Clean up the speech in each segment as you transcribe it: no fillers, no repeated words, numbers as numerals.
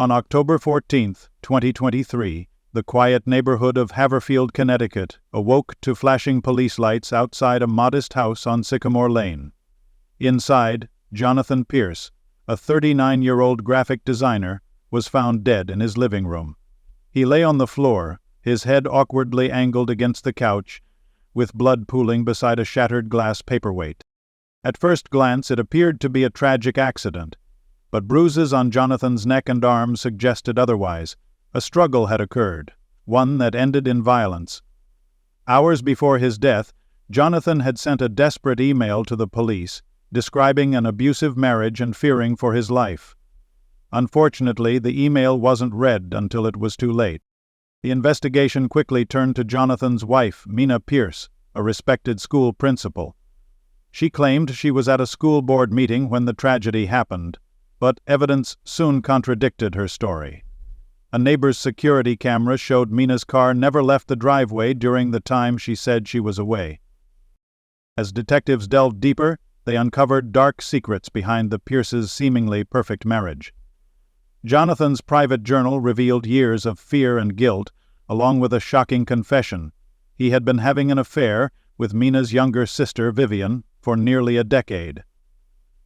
On October 14, 2023, the quiet neighborhood of Haverfield, Connecticut, awoke to flashing police lights outside a modest house on Sycamore Lane. Inside, Jonathan Pierce, a 39-year-old graphic designer, was found dead in his living room. He lay on the floor, his head awkwardly angled against the couch, with blood pooling beside a shattered glass paperweight. At first glance, it appeared to be a tragic accident, but bruises on Jonathan's neck and arms suggested otherwise. A struggle had occurred, one that ended in violence. Hours before his death, Jonathan had sent a desperate email to the police, describing an abusive marriage and fearing for his life. Unfortunately, the email wasn't read until it was too late. The investigation quickly turned to Jonathan's wife, Mina Pierce, a respected school principal. She claimed she was at a school board meeting when the tragedy happened, but evidence soon contradicted her story. A neighbor's security camera showed Mina's car never left the driveway during the time she said she was away. As detectives delved deeper, they uncovered dark secrets behind the Pierces' seemingly perfect marriage. Jonathan's private journal revealed years of fear and guilt, along with a shocking confession. He had been having an affair with Mina's younger sister, Vivian, for nearly a decade.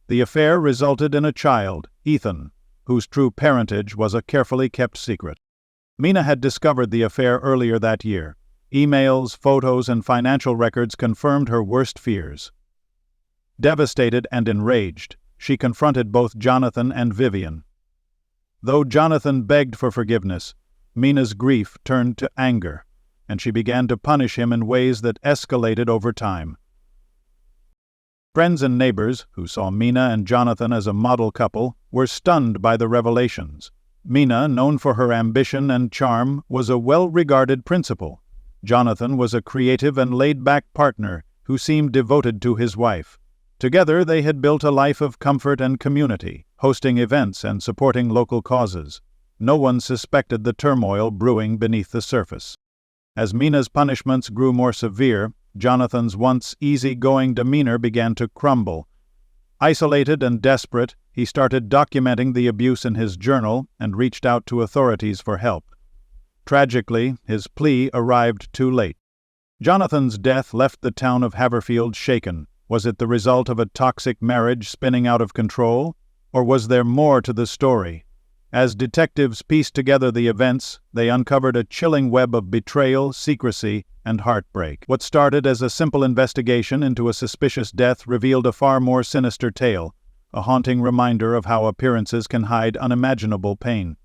The affair resulted in a child, Ethan, whose true parentage was a carefully kept secret. Mina had discovered the affair earlier that year. Emails, photos, and financial records confirmed her worst fears. Devastated and enraged, she confronted both Jonathan and Vivian. Though Jonathan begged for forgiveness, Mina's grief turned to anger, and she began to punish him in ways that escalated over time. Friends and neighbors, who saw Mina and Jonathan as a model couple, were stunned by the revelations. Mina, known for her ambition and charm, was a well-regarded principal. Jonathan was a creative and laid-back partner who seemed devoted to his wife. Together they had built a life of comfort and community, hosting events and supporting local causes. No one suspected the turmoil brewing beneath the surface. As Mina's punishments grew more severe, Jonathan's once easy-going demeanor began to crumble. Isolated and desperate, he started documenting the abuse in his journal and reached out to authorities for help. Tragically, his plea arrived too late. Jonathan's death left the town of Haverfield shaken. Was it the result of a toxic marriage spinning out of control? Or was there more to the story? As detectives pieced together the events, they uncovered a chilling web of betrayal, secrecy, and heartbreak. What started as a simple investigation into a suspicious death revealed a far more sinister tale, a haunting reminder of how appearances can hide unimaginable pain.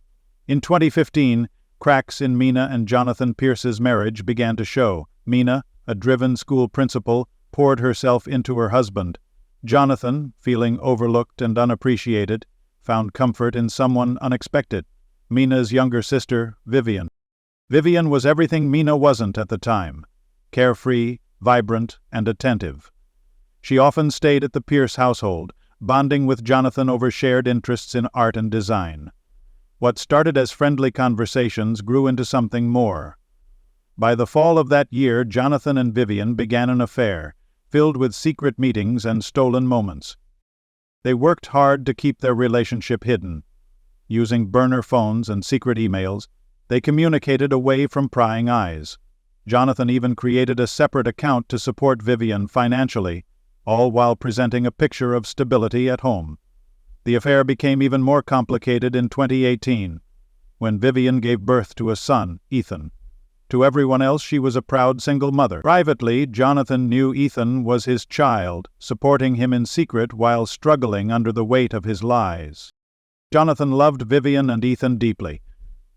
In 2015, cracks in Mina and Jonathan Pierce's marriage began to show. Mina, a driven school principal, poured herself into her husband. Jonathan, feeling overlooked and unappreciated, found comfort in someone unexpected, Mina's younger sister, Vivian. Vivian was everything Mina wasn't at the time: carefree, vibrant, and attentive. She often stayed at the Pierce household, bonding with Jonathan over shared interests in art and design. What started as friendly conversations grew into something more. By the fall of that year, Jonathan and Vivian began an affair, filled with secret meetings and stolen moments. They worked hard to keep their relationship hidden. Using burner phones and secret emails, they communicated away from prying eyes. Jonathan even created a separate account to support Vivian financially, all while presenting a picture of stability at home. The affair became even more complicated in 2018, when Vivian gave birth to a son, Ethan. To everyone else, she was a proud single mother. Privately, Jonathan knew Ethan was his child, supporting him in secret while struggling under the weight of his lies. Jonathan loved Vivian and Ethan deeply,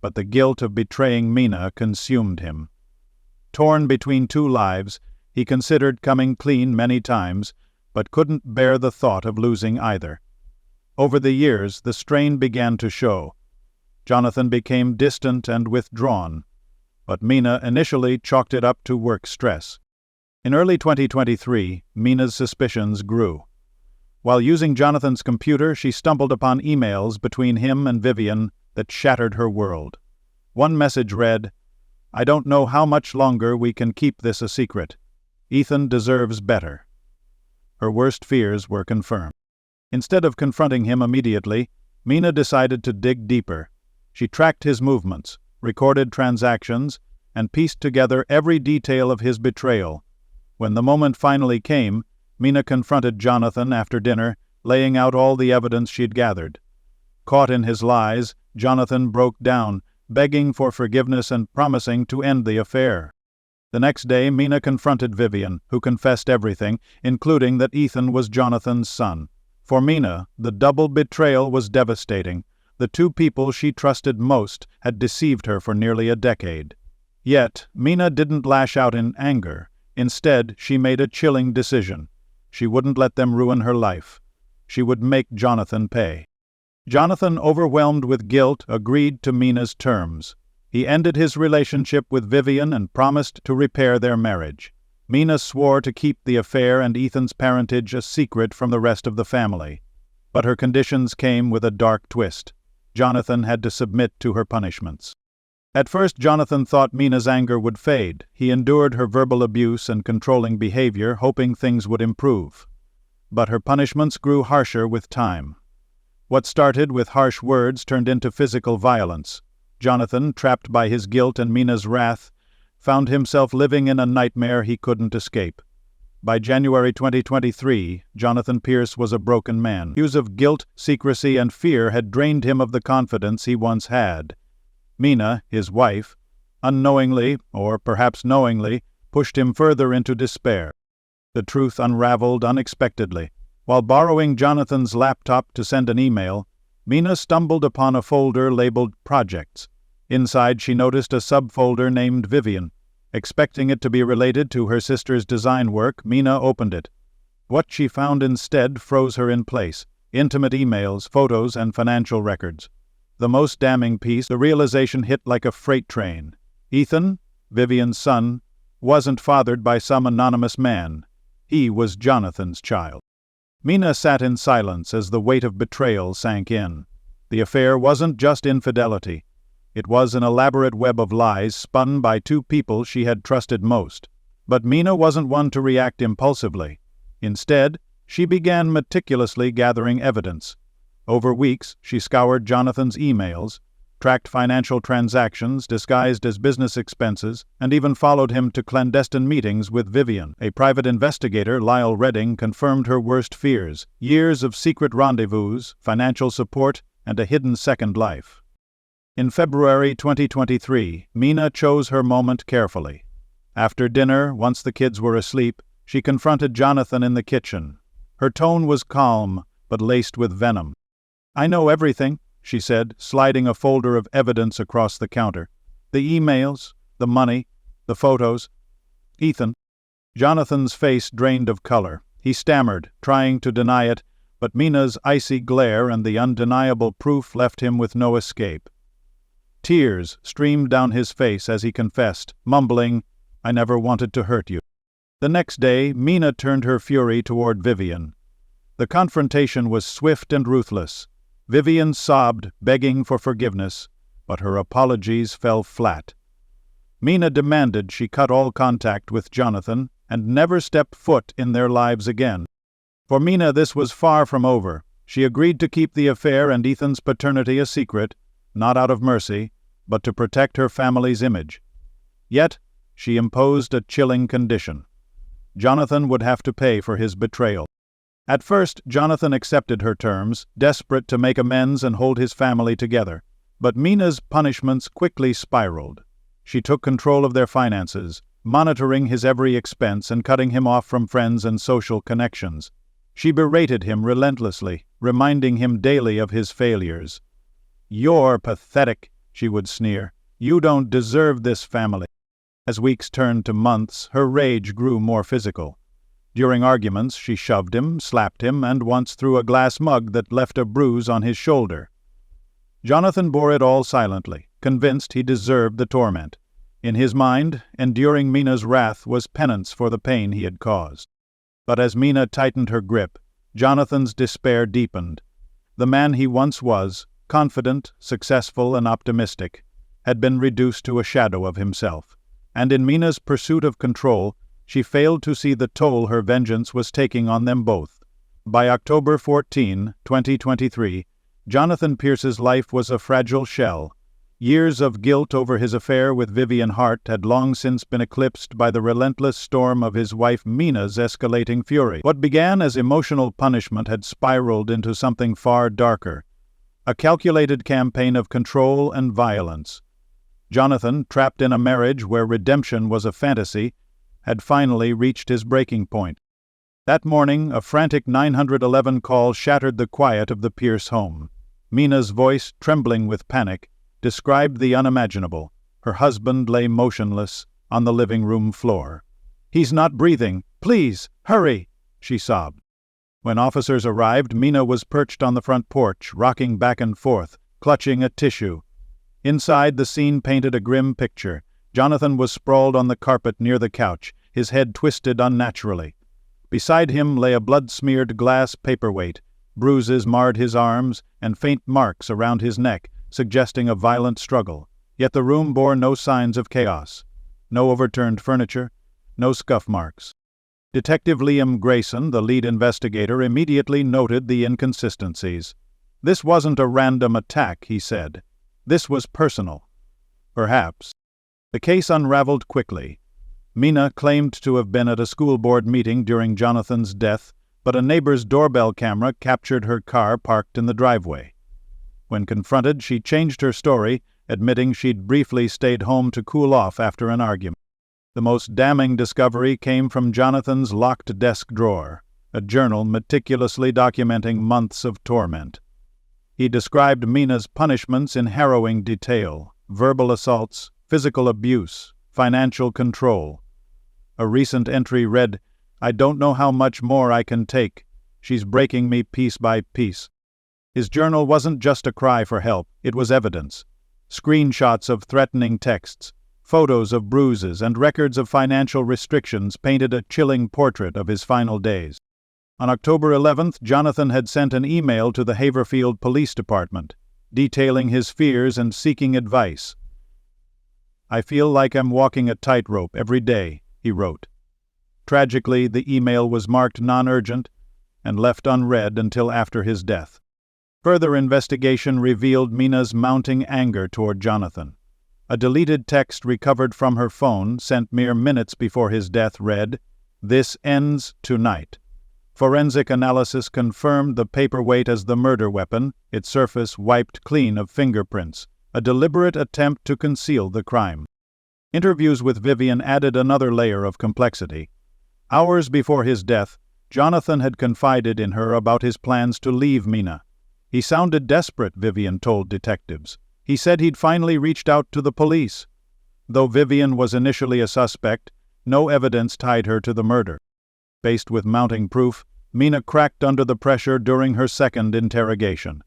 but the guilt of betraying Mina consumed him. Torn between two lives, he considered coming clean many times, but couldn't bear the thought of losing either. Over the years, the strain began to show. Jonathan became distant and withdrawn, but Mina initially chalked it up to work stress. In early 2023, Mina's suspicions grew. While using Jonathan's computer, she stumbled upon emails between him and Vivian that shattered her world. One message read, "I don't know how much longer we can keep this a secret. Ethan deserves better." Her worst fears were confirmed. Instead of confronting him immediately, Mina decided to dig deeper. She tracked his movements, recorded transactions, and pieced together every detail of his betrayal. When the moment finally came, Mina confronted Jonathan after dinner, laying out all the evidence she'd gathered. Caught in his lies, Jonathan broke down, begging for forgiveness and promising to end the affair. The next day, Mina confronted Vivian, who confessed everything, including that Ethan was Jonathan's son. For Mina, the double betrayal was devastating. The two people she trusted most had deceived her for nearly a decade. Yet, Mina didn't lash out in anger. Instead, she made a chilling decision. She wouldn't let them ruin her life. She would make Jonathan pay. Jonathan, overwhelmed with guilt, agreed to Mina's terms. He ended his relationship with Vivian and promised to repair their marriage. Mina swore to keep the affair and Ethan's parentage a secret from the rest of the family. But her conditions came with a dark twist. Jonathan had to submit to her punishments. At first, Jonathan thought Mina's anger would fade. He endured her verbal abuse and controlling behavior, hoping things would improve. But her punishments grew harsher with time. What started with harsh words turned into physical violence. Jonathan, trapped by his guilt and Mina's wrath, found himself living in a nightmare he couldn't escape. By January 2023, Jonathan Pierce was a broken man. Views of guilt, secrecy, and fear had drained him of the confidence he once had. Mina, his wife, unknowingly, or perhaps knowingly, pushed him further into despair. The truth unraveled unexpectedly. While borrowing Jonathan's laptop to send an email, Mina stumbled upon a folder labeled Projects. Inside, she noticed a subfolder named Vivian. Expecting it to be related to her sister's design work, Mina opened it. What she found instead froze her in place: intimate emails, photos, and financial records. The most damning piece, the realization hit like a freight train. Ethan, Vivian's son, wasn't fathered by some anonymous man. He was Jonathan's child. Mina sat in silence as the weight of betrayal sank in. The affair wasn't just infidelity. It was an elaborate web of lies spun by two people she had trusted most. But Mina wasn't one to react impulsively. Instead, she began meticulously gathering evidence. Over weeks, she scoured Jonathan's emails, tracked financial transactions disguised as business expenses, and even followed him to clandestine meetings with Vivian. A private investigator, Lyle Redding, confirmed her worst fears: years of secret rendezvous, financial support, and a hidden second life. In February 2023, Mina chose her moment carefully. After dinner, once the kids were asleep, she confronted Jonathan in the kitchen. Her tone was calm, but laced with venom. "I know everything," she said, sliding a folder of evidence across the counter. "The emails, the money, the photos. Ethan." Jonathan's face drained of color. He stammered, trying to deny it, but Mina's icy glare and the undeniable proof left him with no escape. Tears streamed down his face as he confessed, mumbling, "I never wanted to hurt you." The next day, Mina turned her fury toward Vivian. The confrontation was swift and ruthless. Vivian sobbed, begging for forgiveness, but her apologies fell flat. Mina demanded she cut all contact with Jonathan and never step foot in their lives again. For Mina, this was far from over. She agreed to keep the affair and Ethan's paternity a secret, not out of mercy, but to protect her family's image. Yet, she imposed a chilling condition. Jonathan would have to pay for his betrayal. At first, Jonathan accepted her terms, desperate to make amends and hold his family together. But Mina's punishments quickly spiraled. She took control of their finances, monitoring his every expense and cutting him off from friends and social connections. She berated him relentlessly, reminding him daily of his failures. "You're pathetic," she would sneer. "You don't deserve this family." As weeks turned to months, her rage grew more physical. During arguments, she shoved him, slapped him, and once threw a glass mug that left a bruise on his shoulder. Jonathan bore it all silently, convinced he deserved the torment. In his mind, enduring Mina's wrath was penance for the pain he had caused. But as Mina tightened her grip, Jonathan's despair deepened. The man he once was, confident, successful, and optimistic, had been reduced to a shadow of himself. And in Mina's pursuit of control, she failed to see the toll her vengeance was taking on them both. By October 14, 2023, Jonathan Pierce's life was a fragile shell, Years of guilt over his affair with Vivian Hart had long since been eclipsed by the relentless storm of his wife Mina's escalating fury. What began as emotional punishment had spiraled into something far darker, a calculated campaign of control and violence. Jonathan, trapped in a marriage where redemption was a fantasy, had finally reached his breaking point. That morning, a frantic 911 call shattered the quiet of the Pierce home. Mina's voice, trembling with panic, described the unimaginable. Her husband lay motionless on the living room floor. "He's not breathing. Please, hurry!" she sobbed. When officers arrived, Mina was perched on the front porch, rocking back and forth, clutching a tissue. Inside, the scene painted a grim picture. Jonathan was sprawled on the carpet near the couch, his head twisted unnaturally. Beside him lay a blood-smeared glass paperweight. Bruises marred his arms, and faint marks around his neck, suggesting a violent struggle. Yet the room bore no signs of chaos. No overturned furniture, no scuff marks. Detective Liam Grayson, the lead investigator, immediately noted the inconsistencies. "This wasn't a random attack," he said. "This was personal." Perhaps. The case unraveled quickly. Mina claimed to have been at a school board meeting during Jonathan's death, but a neighbor's doorbell camera captured her car parked in the driveway. When confronted, she changed her story, admitting she'd briefly stayed home to cool off after an argument. The most damning discovery came from Jonathan's locked desk drawer, a journal meticulously documenting months of torment. He described Mina's punishments in harrowing detail: verbal assaults, physical abuse, financial control. A recent entry read, "I don't know how much more I can take. She's breaking me piece by piece." His journal wasn't just a cry for help, it was evidence. Screenshots of threatening texts, photos of bruises, and records of financial restrictions painted a chilling portrait of his final days. On October 11th, Jonathan had sent an email to the Haverfield Police Department, detailing his fears and seeking advice. "I feel like I'm walking a tightrope every day," he wrote. Tragically, the email was marked non-urgent and left unread until after his death. Further investigation revealed Mina's mounting anger toward Jonathan. A deleted text recovered from her phone, sent mere minutes before his death, read, "This ends tonight." Forensic analysis confirmed the paperweight as the murder weapon, its surface wiped clean of fingerprints, a deliberate attempt to conceal the crime. Interviews with Vivian added another layer of complexity. Hours before his death, Jonathan had confided in her about his plans to leave Mina. He sounded desperate, Vivian told detectives. He said he'd finally reached out to the police. Though Vivian was initially a suspect, no evidence tied her to the murder. Faced with mounting proof, Mina cracked under the pressure during her second interrogation.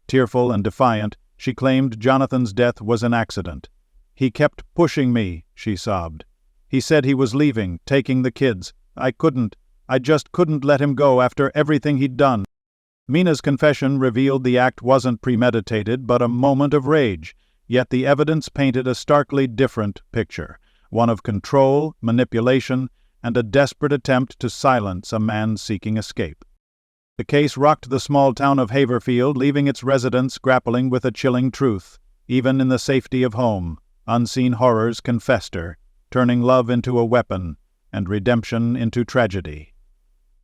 Tearful and defiant, she claimed Jonathan's death was an accident. "He kept pushing me," she sobbed. "He said he was leaving, taking the kids. I just couldn't let him go after everything he'd done." Mina's confession revealed the act wasn't premeditated, but a moment of rage, yet the evidence painted a starkly different picture, one of control, manipulation, and a desperate attempt to silence a man seeking escape. The case rocked the small town of Haverfield, leaving its residents grappling with a chilling truth. Even in the safety of home, unseen horrors can fester, turning love into a weapon and redemption into tragedy.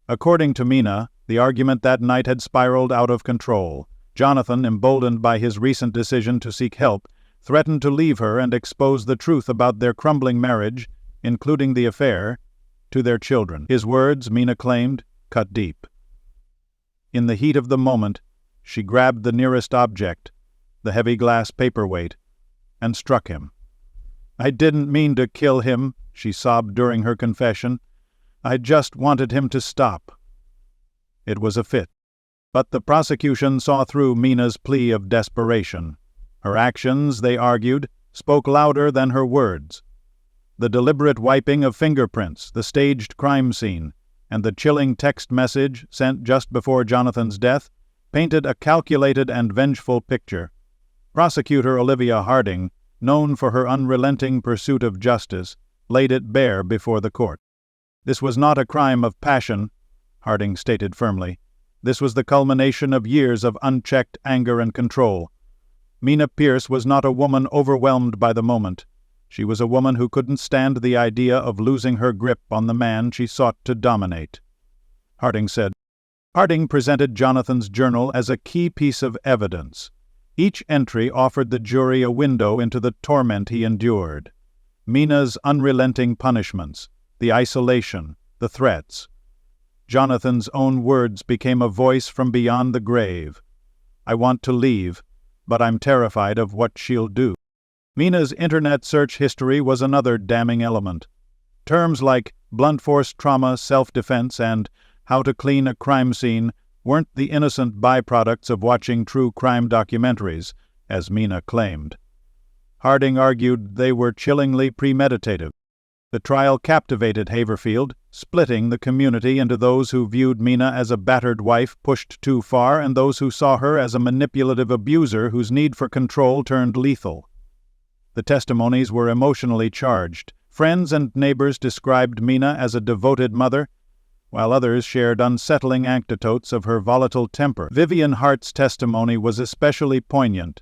According to Mina, the argument that night had spiraled out of control. Jonathan, emboldened by his recent decision to seek help, threatened to leave her and expose the truth about their crumbling marriage, including the affair, to their children. His words, Mina claimed, cut deep. In the heat of the moment, she grabbed the nearest object, the heavy glass paperweight, and struck him. "I didn't mean to kill him," she sobbed during her confession. "I just wanted him to stop." It was a fit. But the prosecution saw through Mina's plea of desperation. Her actions, they argued, spoke louder than her words. The deliberate wiping of fingerprints, the staged crime scene, and the chilling text message sent just before Jonathan's death painted a calculated and vengeful picture. Prosecutor Olivia Harding, known for her unrelenting pursuit of justice, laid it bare before the court. "This was not a crime of passion," Harding stated firmly. "This was the culmination of years of unchecked anger and control. Mina Pierce was not a woman overwhelmed by the moment. She was a woman who couldn't stand the idea of losing her grip on the man she sought to dominate. Harding said. Harding presented Jonathan's journal as a key piece of evidence. Each entry offered the jury a window into the torment he endured. Mina's unrelenting punishments, the isolation, the threats. Jonathan's own words became a voice from beyond the grave. I want to leave, but I'm terrified of what she'll do. Mina's internet search history was another damning element. Terms like blunt force trauma, self-defense, and how to clean a crime scene weren't the innocent byproducts of watching true crime documentaries, as Mina claimed. Harding argued they were chillingly premeditative. The trial captivated Haverfield, splitting the community into those who viewed Mina as a battered wife pushed too far and those who saw her as a manipulative abuser whose need for control turned lethal. The testimonies were emotionally charged. Friends and neighbors described Mina as a devoted mother, while others shared unsettling anecdotes of her volatile temper. Vivian Hart's testimony was especially poignant,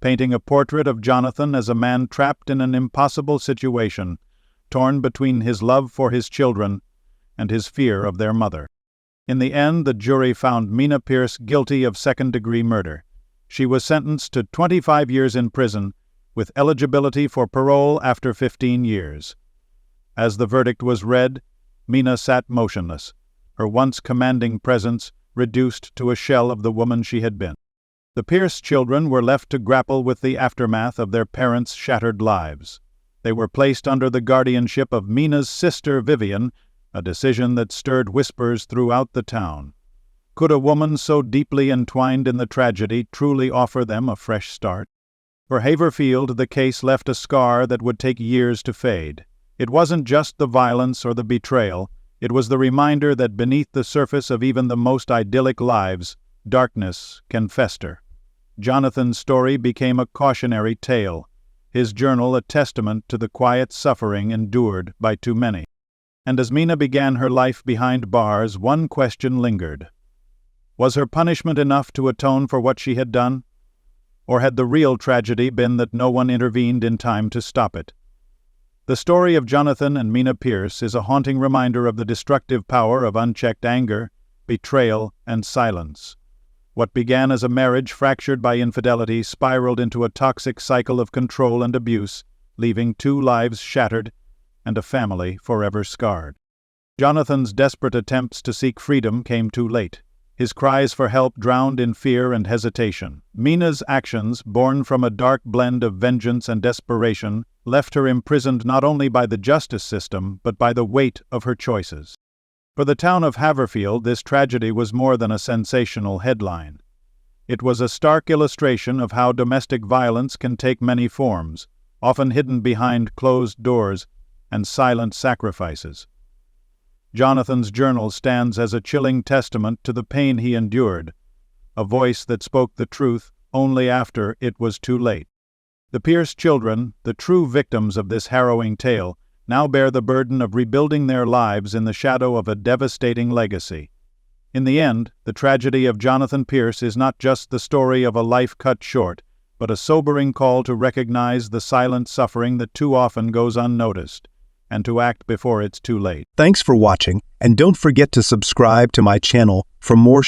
painting a portrait of Jonathan as a man trapped in an impossible situation, torn between his love for his children and his fear of their mother. In the end, the jury found Mina Pierce guilty of second-degree murder. She was sentenced to 25 years in prison, with eligibility for parole after 15 years. As the verdict was read, Mina sat motionless, her once commanding presence reduced to a shell of the woman she had been. The Pierce children were left to grapple with the aftermath of their parents' shattered lives. They were placed under the guardianship of Mina's sister Vivian, a decision that stirred whispers throughout the town. Could a woman so deeply entwined in the tragedy truly offer them a fresh start? For Haverfield, the case left a scar that would take years to fade. It wasn't just the violence or the betrayal, it was the reminder that beneath the surface of even the most idyllic lives, darkness can fester. Jonathan's story became a cautionary tale, his journal a testament to the quiet suffering endured by too many. And as Mina began her life behind bars, one question lingered. Was her punishment enough to atone for what she had done? Or had the real tragedy been that no one intervened in time to stop it? The story of Jonathan and Mina Pierce is a haunting reminder of the destructive power of unchecked anger, betrayal, and silence. What began as a marriage fractured by infidelity spiraled into a toxic cycle of control and abuse, leaving 2 lives shattered and a family forever scarred. Jonathan's desperate attempts to seek freedom came too late. His cries for help drowned in fear and hesitation. Mina's actions, born from a dark blend of vengeance and desperation, left her imprisoned not only by the justice system, but by the weight of her choices. For the town of Haverfield, this tragedy was more than a sensational headline. It was a stark illustration of how domestic violence can take many forms, often hidden behind closed doors and silent sacrifices. Jonathan's journal stands as a chilling testament to the pain he endured, a voice that spoke the truth only after it was too late. The Pierce children, the true victims of this harrowing tale, now bear the burden of rebuilding their lives in the shadow of a devastating legacy. In the end, the tragedy of Jonathan Pierce is not just the story of a life cut short, but a sobering call to recognize the silent suffering that too often goes unnoticed, and to act before it's too late. Thanks for watching, and don't forget to subscribe to my channel for more